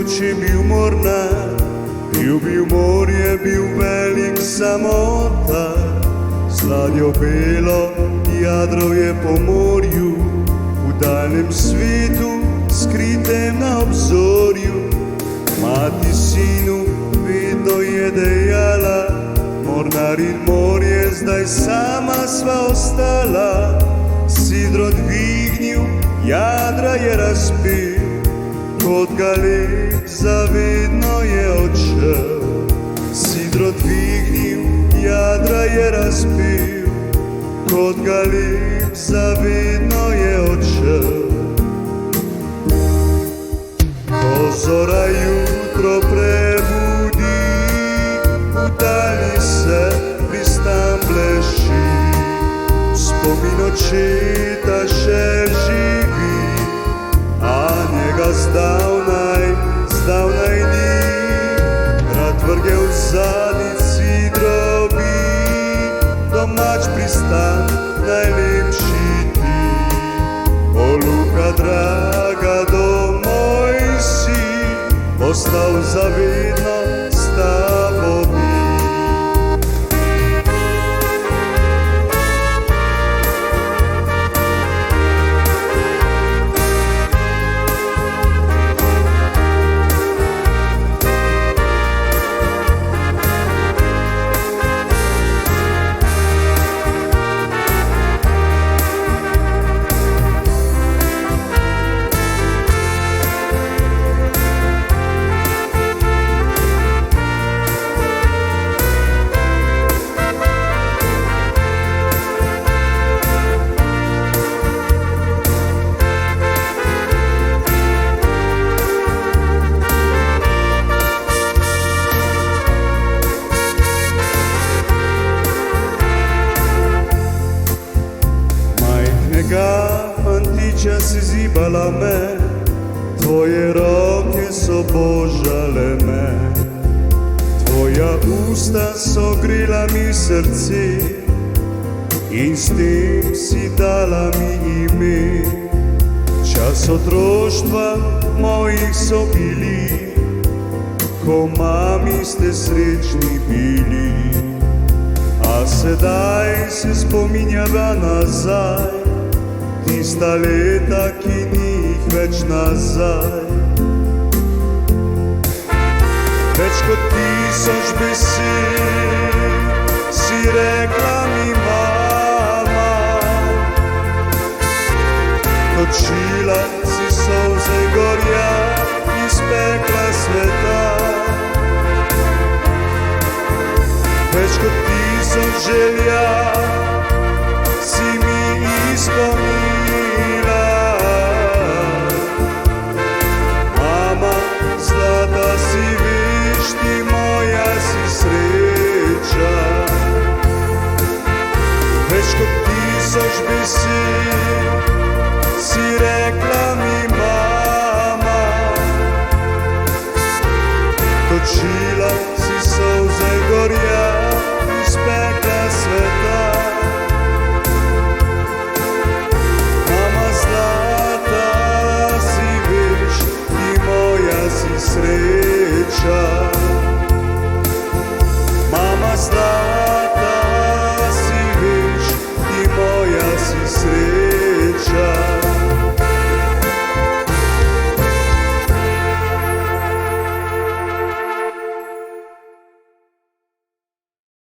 Vruć je bil mornar, ljubil morje, bil velik samotar. Z ladjo belo jadrovje po morju, v daljnem svetu, skritem na obzorju. Mati sinu vedno je dejala, mornar in morje, zdaj sama sva ostala. Sidro dvignil, jadra je razpil, kot galeb zavedno je odšel. Sidro dvignil, jadra je razpil, kot galeb zavedno je odšel. Ko zora jutro prebudi, v dalji se pristan bleši. Spomin očeta še živi, a njega zdavnaj ni. Rad vrgel v zadnjici drobi, domač pristan, najlepši ti. O Luka draga, domoj si, ostal zavedno s tabo bi. Fantiča si zibala me, tvoje roke so božale me. Tvoja usta so grela mi srce in s tem si dala mi ime. Čas otroštva mojih so bili, ko mami ste srečni bili. A sedaj se spominjava nazaj, tista leta, ki ni jih več nazaj. Več kot 1000 besed si rekla mi mama, točila si solze gorja iz pekla sveta. Več kot 1000 želja si mi izpolnila. Mama, zlata si, veš ti, moja si sreča. Več kot 1000 besed si rekla mi mama, točila si solze gorja iz pekla sveta. Sreća, mama zna.